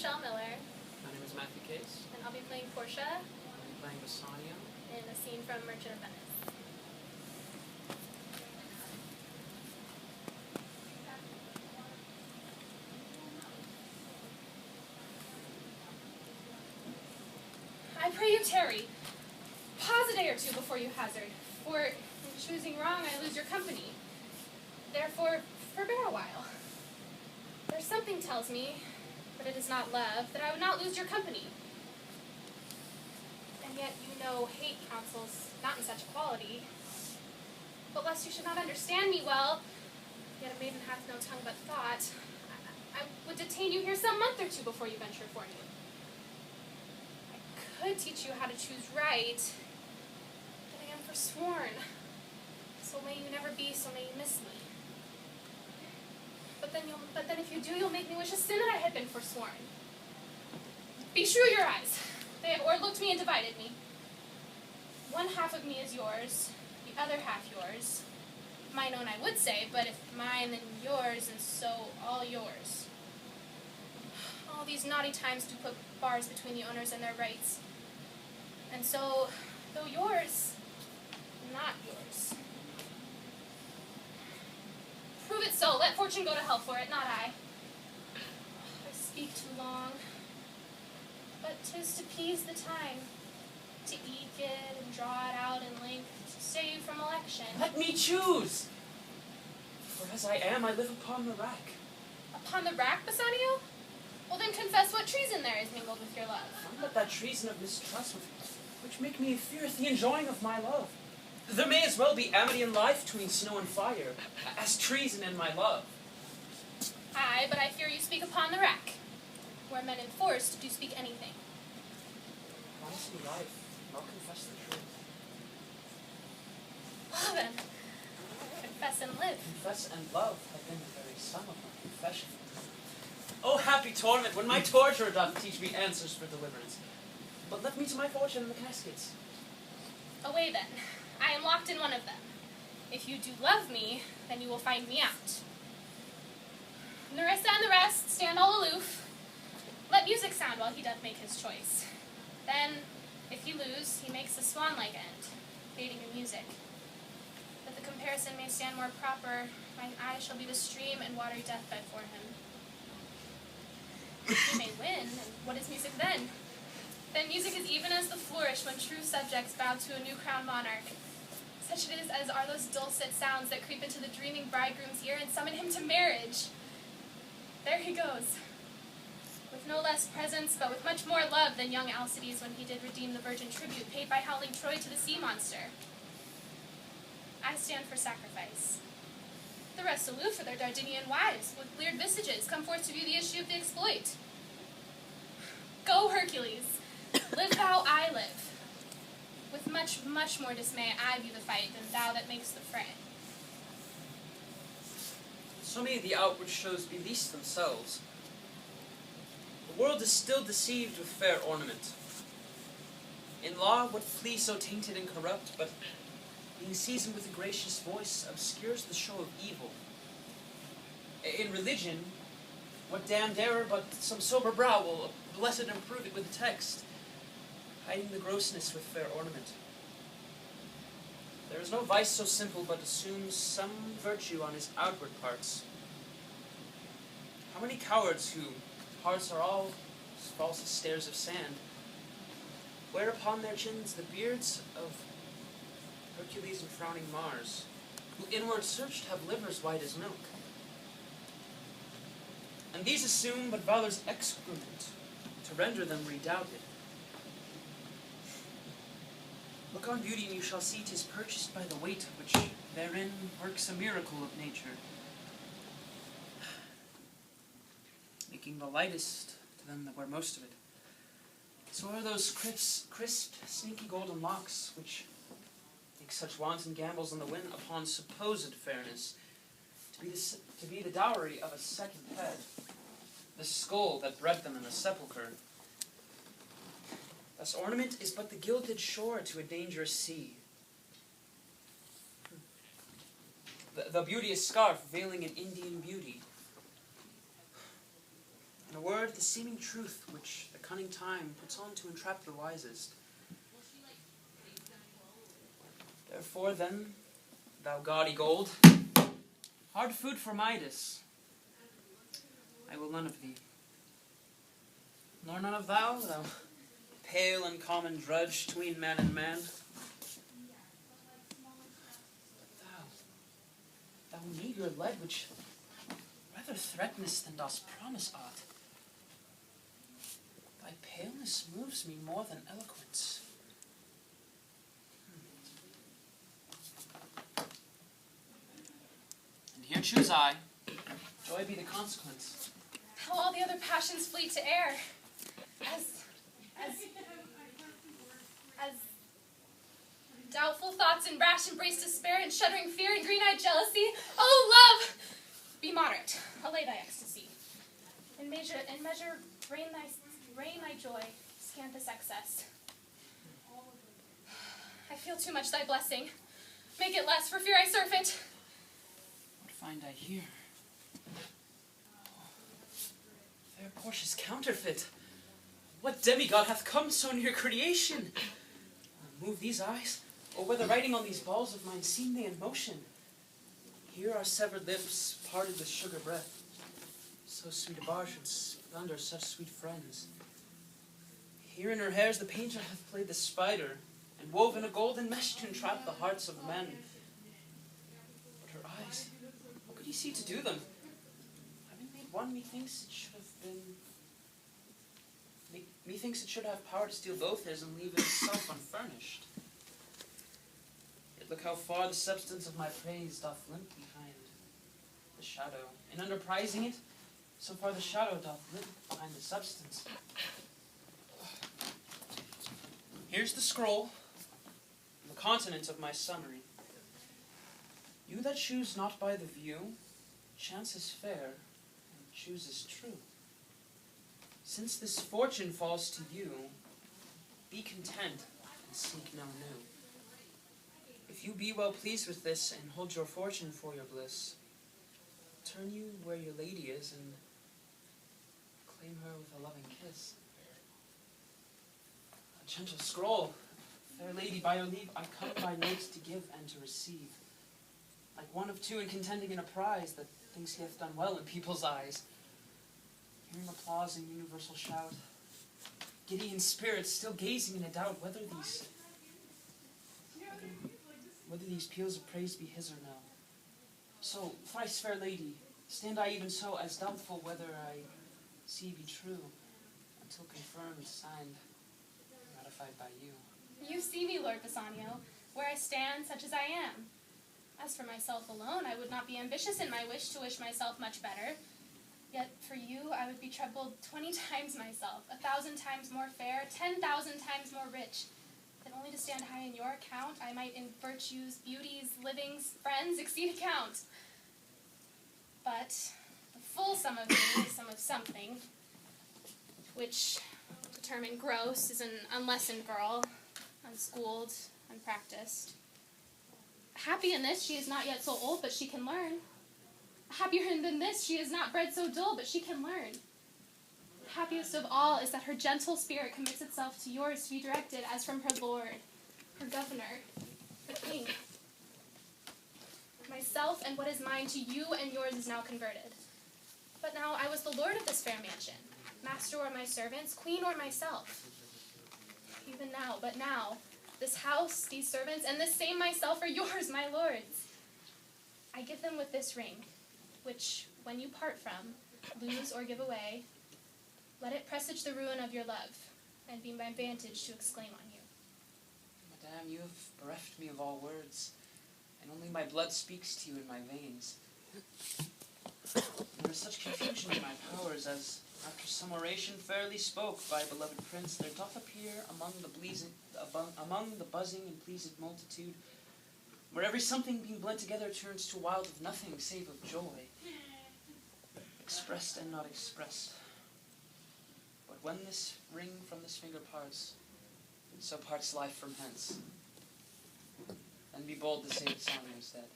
Michelle Miller. My name is Matthew Case. And I'll be playing Portia. I'm playing Bassanio. In a scene from Merchant of Venice. I pray you tarry. Pause a day or two before you hazard, for in choosing wrong I lose your company. Therefore, forbear a while. There's something tells me, but it is not love, that I would not lose your company. And yet you know hate counsels not in such quality. But lest you should not understand me well, yet a maiden hath no tongue but thought, I would detain you here some month or two before you venture forth. I could teach you how to choose right, but I am forsworn. So may you never be, so may you miss me. But then if you do, you'll make me wish a sin that I had been forsworn. Beshrew your eyes. They have o'erlooked me and divided me. One half of me is yours, the other half yours. Mine own I would say, but if mine, then yours, and so all yours. All these naughty times do put bars between the owners and their rights. And so, though yours, not yours. Prove it so. Let fortune go to hell for it, not I. I speak too long. But 'tis to please the time, to eke it and draw it out in length, to save from election. Let me choose! For as I am, I live upon the rack. Upon the rack, Bassanio? Well then confess what treason there is mingled with your love. None but that treason of mistrust which make me feareth the enjoying of my love. There may as well be amity in life between snow and fire, as treason in my love. Aye, but I fear you speak upon the rack, where men enforced do speak anything. Honestly, life, I'll confess the truth. Well then, confess and live. Confess and love have been the very sum of my confession. Oh, happy torment, when my torturer doth teach me answers for deliverance. But left me to my fortune in the caskets. Away then. I am locked in one of them. If you do love me, then you will find me out. Nerissa and the rest stand all aloof. Let music sound while he doth make his choice. Then, if he lose, he makes a swan-like end, fading in music. That the comparison may stand more proper, mine eye shall be the stream and watery deathbed for him. He may win, and what is music then? Then music is even as the flourish when true subjects bow to a new crowned monarch. Such it is as are those dulcet sounds that creep into the dreaming bridegroom's ear and summon him to marriage. There he goes, with no less presence, but with much more love than young Alcides when he did redeem the virgin tribute paid by howling Troy to the sea monster. I stand for sacrifice. The rest aloof for their Dardanian wives, with bleared visages, come forth to view the issue of the exploit. Go, Hercules! Live thou, I live. With much, much more dismay I view the fight than thou that makest the fray. So may the outward shows be least themselves. The world is still deceived with fair ornament. In law, what flee so tainted and corrupt, but being seasoned with a gracious voice, obscures the show of evil. In religion, what damned error but some sober brow will blessed improve it with a text, hiding the grossness with fair ornament. There is no vice so simple but assumes some virtue on his outward parts. How many cowards who hearts are all as false as stairs of sand, wear upon their chins the beards of Hercules and frowning Mars, who inward searched have livers white as milk. And these assume but valor's excrement, to render them redoubted. Look on beauty, and you shall see 'tis purchased by the weight which therein works a miracle of nature, making the lightest to them that wear most of it. So are those crisp, snaky golden locks, which make such wanton gambols on the wind upon supposed fairness, to be the dowry of a second head, the skull that bred them in the sepulchre. Thus ornament is but the gilded shore to a dangerous sea. The beauteous scarf veiling an Indian beauty. In a word, the seeming truth which the cunning time puts on to entrap the wisest. Therefore, then, thou gaudy gold, hard food for Midas, I will none of thee. Nor none of thou pale and common drudge tween man and man. Thou meagre lead, which rather threatenest than dost promise aught. Thy paleness moves me more than eloquence. And here choose I, joy be the consequence. How all the other passions flee to air, as doubtful thoughts and rash embrace despair and shuddering fear and green-eyed jealousy. Oh, love, be moderate, allay thy ecstasy. In measure, rain thy joy, scant this excess. I feel too much thy blessing. Make it less, for fear I surfeit. What find I here? Fair Portia's counterfeit. What demigod hath come so near creation? Move these eyes, or whether writing on these balls of mine seem they in motion. Here are severed lips, parted with sugar breath. So sweet a bar should splendor such sweet friends. Here in her hairs the painter hath played the spider, and woven a golden mesh to entrap the hearts of men. But her eyes, what could he see to do them? Having made one, methinks it should have been... Methinks it should have power to steal both his and leave itself unfurnished. Yet look how far the substance of my praise doth limp behind the shadow. In underprizing it, so far the shadow doth limp behind the substance. Here's the scroll, the continent of my summary. You that choose not by the view, chance is fair, and chooses true. Since this fortune falls to you, be content and seek no new. If you be well pleased with this and hold your fortune for your bliss, turn you where your lady is and claim her with a loving kiss. A gentle scroll, fair lady, by your leave, I come by notes to give and to receive. Like one of two in contending in a prize that thinks he hath done well in people's eyes. Hearing applause and universal shout, giddy in spirit, still gazing in a doubt whether these peals of praise be his or no. So, thrice fair lady, stand I even so, as doubtful whether I see be true, until confirmed, signed, ratified by you. You see me, Lord Bassanio, where I stand, such as I am. As for myself alone, I would not be ambitious in my wish to wish myself much better. Yet for you, I would be troubled 20 times myself, 1,000 times more fair, 10,000 times more rich, than only to stand high in your account, I might in virtues, beauties, livings, friends, exceed account. But the full sum of me is sum of something, which, determined gross, is an unlessoned girl, unschooled, unpracticed. Happy in this, she is not yet so old, but she can learn. Happier than this, she is not bred so dull, but she can learn. Happiest of all is that her gentle spirit commits itself to yours to be directed as from her lord, her governor, the king. Myself and what is mine to you and yours is now converted. But now I was the lord of this fair mansion, master or my servants, queen or myself. Even now, but now, this house, these servants, and this same myself are yours, my lords. I give them with this ring, which, when you part from, lose or give away, let it presage the ruin of your love, and be my vantage to exclaim on you. Madame, you have bereft me of all words, and only my blood speaks to you in my veins. There is such confusion in my powers, as, after some oration fairly spoke by a beloved prince, there doth appear among the buzzing and pleased multitude, where every something being blent together turns to wild of nothing save of joy, expressed and not expressed. But when this ring from this finger parts, so parts life from hence. Then be bold to say Bassanio is dead.